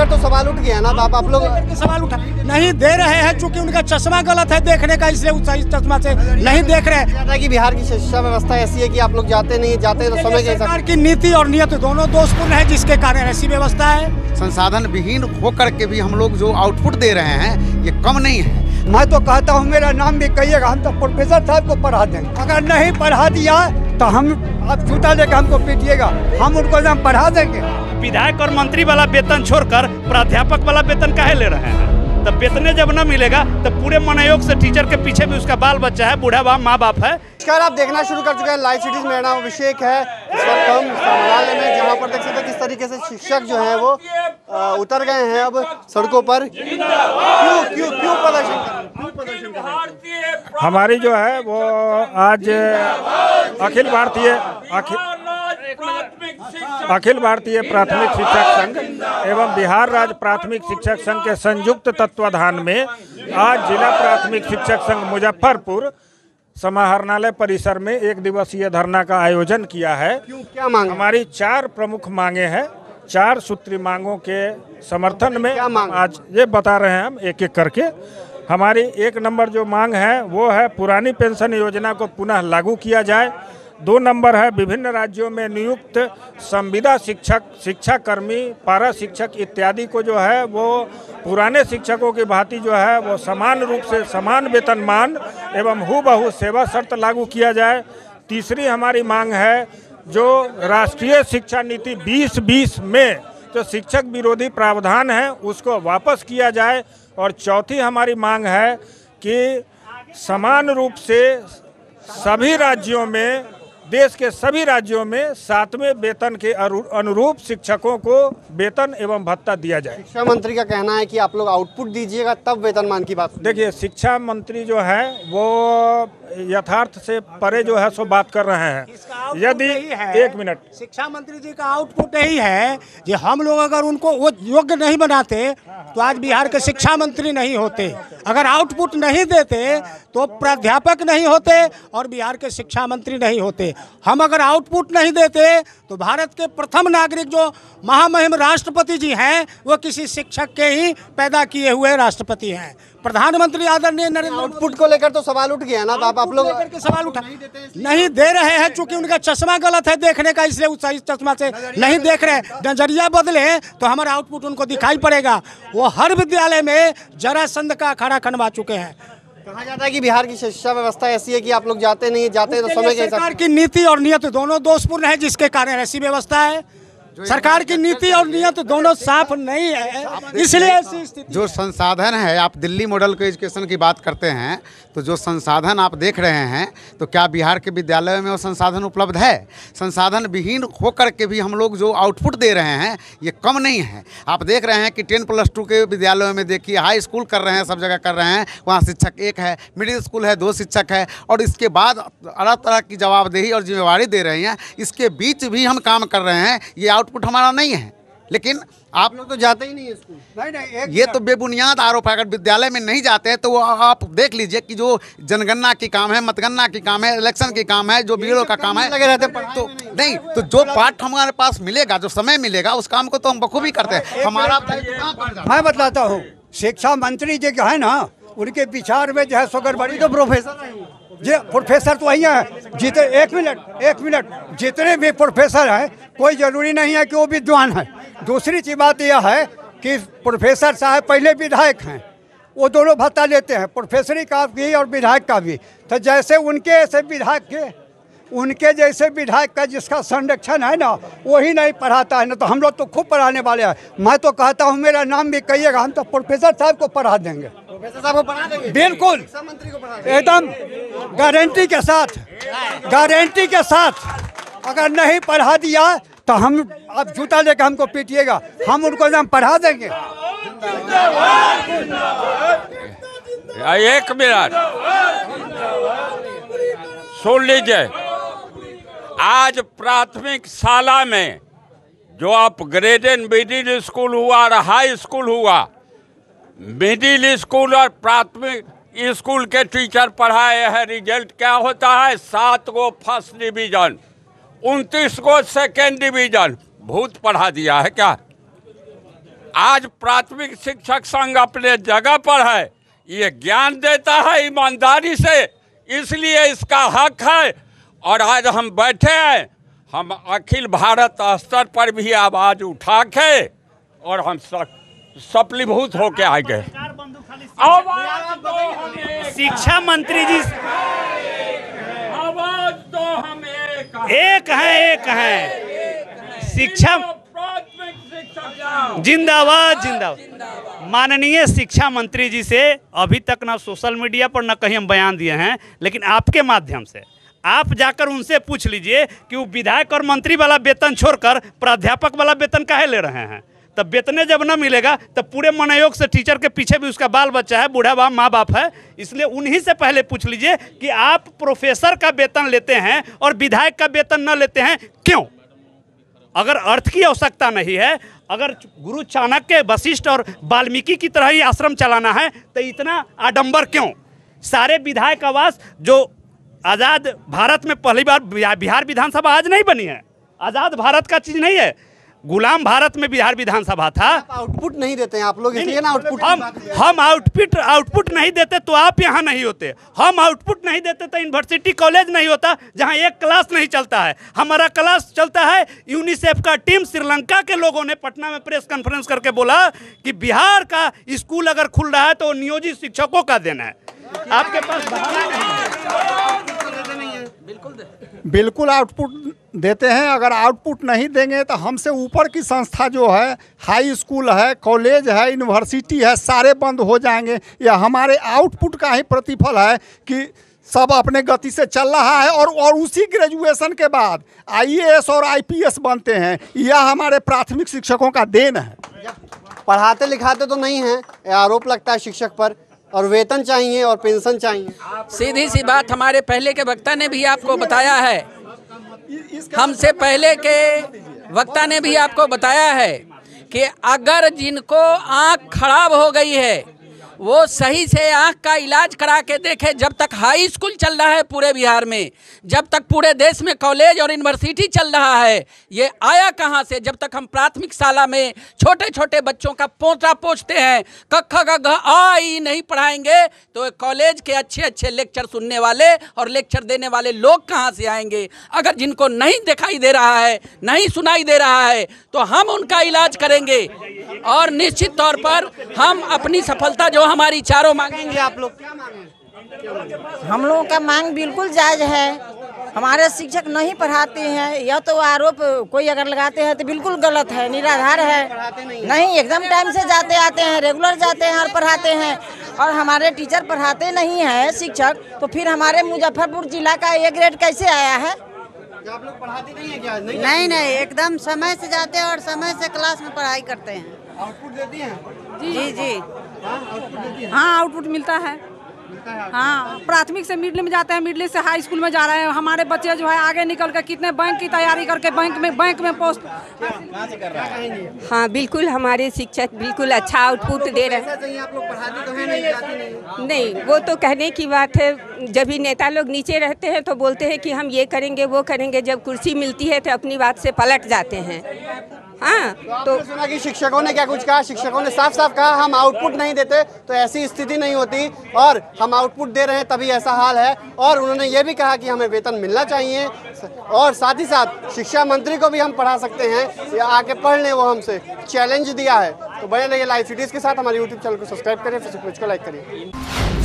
लेकर तो सवाल उठ गया ना आप लोग सवाल उठा नहीं दे रहे हैं, चूंकि उनका चश्मा गलत है देखने का, इसलिए उस चश्मा से नहीं देख रहे हैं। कि बिहार की शिक्षा व्यवस्था ऐसी है कि आप लोग जाते नहीं, जाते तो समय के सरकार की नीति और नियत दोनों दोषपूर्ण है, जिसके कारण ऐसी व्यवस्था है। संसाधन विहीन होकर के भी हम लोग जो आउटपुट दे रहे हैं ये कम नहीं है। मैं तो कहता हूँ मेरा नाम भी कहिएगा, हम तो प्रोफेसर साहब को पढ़ा देंगे। अगर नहीं पढ़ा दिया तो हम आप जूता लेकर हमको पीटिएगा, हम उनको नाम पढ़ा देंगे। विधायक और मंत्री वाला वेतन छोड़कर प्राध्यापक वाला वेतन काहे ले रहे हैं? तब वेतन जब न मिलेगा तो पूरे मनोयोग से टीचर के पीछे भी उसका बाल बच्चा है, बूढ़ा बाप माँ बाप है। नमस्कार, आप देखना शुरू कर चुके हैं लाइव सिटीज। मेरा नाम अभिषेक है। इस वक्त हम संग्रहालय में जहाँ पर देख सकते हैं किस तरीके से शिक्षक जो हैं वो उतर गए हैं अब सड़कों पर। क्यों प्रदर्शन कर रहे हैं? हमारी जो है वो आज अखिल भारतीय प्राथमिक शिक्षक संघ एवं बिहार राज्य प्राथमिक शिक्षक संघ के संयुक्त तत्वाधान में आज जिला प्राथमिक शिक्षक संघ मुजफ्फरपुर समाहरणालय परिसर में एक दिवसीय धरना का आयोजन किया है। क्या मांग? हमारी 4 प्रमुख मांगे हैं। 4 सूत्री मांगों के समर्थन में आज ये बता रहे हैं हम एक एक करके। हमारी 1 नंबर जो मांग है वो है पुरानी पेंशन योजना को पुनः लागू किया जाए। 2 नंबर है विभिन्न राज्यों में नियुक्त संविदा शिक्षक, शिक्षाकर्मी, पारा शिक्षक इत्यादि को जो है वो पुराने शिक्षकों की भांति जो है वो समान रूप से समान वेतनमान एवं हूबहू सेवा शर्त लागू किया जाए। तीसरी हमारी मांग है जो राष्ट्रीय शिक्षा नीति 2020 में जो शिक्षक विरोधी प्रावधान है उसको वापस किया जाए। और चौथी हमारी मांग है कि समान रूप से सभी राज्यों में, देश के सभी राज्यों में 7वें वेतन के अनुरूप शिक्षकों को वेतन एवं भत्ता दिया जाए। शिक्षा मंत्री का कहना है कि आप लोग आउटपुट दीजिएगा तब वेतनमान की बात। देखिए, शिक्षा मंत्री जो है वो यथार्थ से परे जो है सो बात कर रहे हैं। यदि 1 मिनट, शिक्षा मंत्री जी का आउटपुट यही है कि हम लोग अगर उनको वो योग्य नहीं बनाते तो आज बिहार के शिक्षा मंत्री नहीं होते। अगर आउटपुट नहीं देते तो प्राध्यापक नहीं होते और बिहार के शिक्षा मंत्री नहीं होते। हम अगर आउटपुट नहीं देते तो भारत के प्रथम नागरिक जो महामहिम राष्ट्रपति जी हैं वो किसी शिक्षक के ही पैदा किए हुए राष्ट्रपति हैं। प्रधानमंत्री आदरणीय नरेंद्र आउटपुट को लेकर तो सवाल उठ गया ना आप लोग सवाल उठा नहीं दे रहे हैं, चूंकि उनका चश्मा गलत है देखने का, इसलिए उस चश्मा से नहीं देख रहे। नजरिया बदले तो हमारा आउटपुट उनको दिखाई पड़ेगा। वो हर विद्यालय में जरासंध का अखाड़ा खनवा चुके हैं। कहा जाता है कि बिहार की शिक्षा व्यवस्था ऐसी है कि आप लोग जाते नहीं, जाते तो समय के सरकार की नीति और नियत दोनों दोषपूर्ण है, जिसके कारण ऐसी व्यवस्था है। सरकार की नीति और नियत दोनों साफ नहीं है, इसलिए ऐसी स्थिति। जो संसाधन है, आप दिल्ली मॉडल को एजुकेशन की बात करते हैं तो जो संसाधन आप देख रहे हैं तो क्या बिहार के विद्यालयों में वो संसाधन उपलब्ध है? संसाधन विहीन होकर के भी हम लोग जो आउटपुट दे रहे हैं ये कम नहीं है। आप देख रहे हैं कि 10+2 के विद्यालयों में देखिए, हाई स्कूल कर रहे हैं, सब जगह कर रहे हैं, वहाँ शिक्षक 1 है, मिडिल स्कूल है 2 शिक्षक है, और इसके बाद अलग तरह की जवाबदेही और जिम्मेवारी दे रही हैं। इसके बीच भी हम काम कर रहे हैं, ये आउटपुट हमारा नहीं है। लेकिन आप लोग तो जाते ही नहीं है स्कूल। नहीं, ये तो बेबुनियाद आरोप है। अगर विद्यालय में नहीं जाते हैं तो वो आप देख लीजिए कि जो जनगणना की काम है, मतगणना की काम है, इलेक्शन की काम है, जो बीएलओ का काम है, लगे रहते तो नहीं, तो जो पाठ हमारे पास मिलेगा, जो समय मिलेगा, उस काम को तो हम बखूबी करते हैं। हमारा मैं बतलाता हूँ, शिक्षा मंत्री जी है ना, उनके विचार में जो है सोगरबड़ी तो प्रोफेसर तो वही है। जितने 1 मिनट जितने भी प्रोफेसर हैं कोई ज़रूरी नहीं है कि वो विद्वान है। दूसरी चीज बात यह है कि प्रोफेसर साहब पहले विधायक हैं, वो दोनों भत्ता लेते हैं, प्रोफेसरी का भी और विधायक का भी। तो जैसे उनके जैसे विधायक का जिसका संरक्षण है ना वही नहीं पढ़ाता है ना, तो हम लोग तो खूब पढ़ाने वाले हैं। मैं तो कहता हूँ मेरा नाम भी कहिएगा, हम तो प्रोफेसर साहब को पढ़ा देंगे। प्रोफेसर साहब को पढ़ा देंगे बिल्कुल, मंत्री को पढ़ा एकदम गारंटी के साथ। अगर नहीं पढ़ा दिया तो हम आप जूता लेकर हमको पीटिएगा, हम उनको नाम पढ़ा देंगे। 1 मिनट सुन लीजिए। आज प्राथमिक शाला में जो अपग्रेडेड मिडिल स्कूल हुआ और हाई स्कूल हुआ, मिडिल स्कूल और प्राथमिक स्कूल के टीचर पढ़ाए हैं। रिजल्ट क्या होता है? 7 गो फर्स्ट डिवीजन, 29 गो सेकेंड डिवीजन। भूत पढ़ा दिया है क्या? आज प्राथमिक शिक्षक संघ अपने जगह पर है, ये ज्ञान देता है ईमानदारी से, इसलिए इसका हक है। और आज हम बैठे हैं, हम अखिल भारत स्तर पर भी आवाज़ उठा के और हम सफलीभूत होके आ गए। शिक्षा मंत्री जी आवाज तो हम एक हैं। शिक्षा जिंदाबाद जिंदाबाद। माननीय शिक्षा मंत्री जी से अभी तक ना सोशल मीडिया पर ना कहीं हम बयान दिए हैं, लेकिन आपके माध्यम से आप जाकर उनसे पूछ लीजिए कि वो विधायक और मंत्री वाला वेतन छोड़कर प्राध्यापक वाला वेतन काहे ले रहे हैं। तब वेतन जब न मिलेगा तब पूरे मनोयोग से टीचर के पीछे भी उसका बाल बच्चा है, बूढ़ा बाप माँ बाप है। इसलिए उन्हीं से पहले पूछ लीजिए कि आप प्रोफेसर का वेतन लेते हैं और विधायक का वेतन न लेते हैं, क्यों? अगर अर्थ की आवश्यकता नहीं है, अगर गुरु चाणक्य, वशिष्ठ और वाल्मीकि की तरह ही आश्रम चलाना है तो इतना आडंबर क्यों? सारे विधायक आवास जो आज़ाद भारत में पहली बार बिहार विधानसभा आज नहीं बनी है, आज़ाद भारत का चीज़ नहीं है, गुलाम भारत में बिहार विधानसभा था। आउटपुट नहीं देते हैं आप लोग, इसलिए ना आउटपुट हम आउटपुट नहीं देते तो आप यहाँ नहीं होते। हम आउटपुट नहीं देते तो यूनिवर्सिटी कॉलेज नहीं होता जहाँ एक क्लास नहीं चलता है। हमारा क्लास चलता है। यूनिसेफ का टीम श्रीलंका के लोगों ने पटना में प्रेस कॉन्फ्रेंस करके बोला कि बिहार का स्कूल अगर खुल रहा है तो नियोजित शिक्षकों का देना है। आपके पास बिल्कुल आउटपुट देते हैं। अगर आउटपुट नहीं देंगे तो हमसे ऊपर की संस्था जो है, हाई स्कूल है, कॉलेज है, यूनिवर्सिटी है, सारे बंद हो जाएंगे। यह हमारे आउटपुट का ही प्रतिफल है कि सब अपने गति से चल रहा है और उसी ग्रेजुएशन के बाद IAS और IPS बनते हैं। यह हमारे प्राथमिक शिक्षकों का देन है। पढ़ाते लिखाते तो नहीं हैं, आरोप लगता है शिक्षक पर, और वेतन चाहिए और पेंशन चाहिए। सीधी सी बात हमारे पहले के वक्ता ने भी आपको बताया है, हमसे पहले के वक्ता ने भी आपको बताया है कि अगर जिनको आँख खराब हो गई है वो सही से आँख का इलाज करा के देखे। जब तक हाई स्कूल चल रहा है पूरे बिहार में, जब तक पूरे देश में कॉलेज और यूनिवर्सिटी चल रहा है, ये आया कहाँ से? जब तक हम प्राथमिक शाला में छोटे छोटे बच्चों का पोंछा पोंछते हैं, क ख ग घ आ ई नहीं पढ़ाएंगे तो कॉलेज के अच्छे अच्छे लेक्चर सुनने वाले और लेक्चर देने वाले लोग कहाँ से आएंगे? अगर जिनको नहीं दिखाई दे रहा है, नहीं सुनाई दे रहा है, तो हम उनका इलाज करेंगे और निश्चित तौर पर हम अपनी सफलता जो हमारी चारों मांगेंगे। आप लोग क्या मांगे? हम लोगों का मांग बिल्कुल जायज है। हमारे शिक्षक नहीं पढ़ाते हैं, यह तो आरोप कोई अगर लगाते हैं तो बिल्कुल गलत है, निराधार है। नहीं, एकदम टाइम से जाते आते हैं, रेगुलर जाते हैं और पढ़ाते हैं। और हमारे टीचर पढ़ाते नहीं हैं शिक्षक, तो फिर हमारे मुजफ्फरपुर जिला का A ग्रेड कैसे आया है? आप लोग पढ़ाते नहीं है क्या? नहीं, एकदम समय से जाते हैं और समय से क्लास में पढ़ाई करते हैं। आउटपुट देती हैं? जी। आउटपुट देती हैं? हाँ, आउटपुट मिलता है। हाँ, प्राथमिक से मिडिल में जाते हैं, मिडिल से हाई स्कूल में जा रहे हैं। हमारे बच्चे जो है आगे निकल कर कितने बैंक की तैयारी करके बैंक में पोस्ट। हाँ, बिल्कुल हमारे शिक्षक बिल्कुल अच्छा आउटपुट दे रहे हैं। आप लोग पढ़ाते तो हैं नहीं, जाती नहीं, वो तो कहने की बात है। जब भी नेता लोग नीचे रहते हैं तो बोलते हैं कि हम ये करेंगे वो करेंगे, जब कुर्सी मिलती है तो अपनी बात से पलट जाते हैं। हाँ, तो सुना कि शिक्षकों ने क्या कुछ कहा? शिक्षकों ने साफ साफ कहा हम आउटपुट नहीं देते तो ऐसी स्थिति नहीं होती, और हम आउटपुट दे रहे हैं तभी ऐसा हाल है। और उन्होंने ये भी कहा कि हमें वेतन मिलना चाहिए, और साथ ही साथ शिक्षा मंत्री को भी हम पढ़ा सकते हैं, आके पढ़ लें, वो हमसे चैलेंज दिया है। तो बने रहिए लाइव सिटीज़ के साथ। हमारे यूट्यूब चैनल को सब्सक्राइब करें, फेसबुक पेज को लाइक करिए।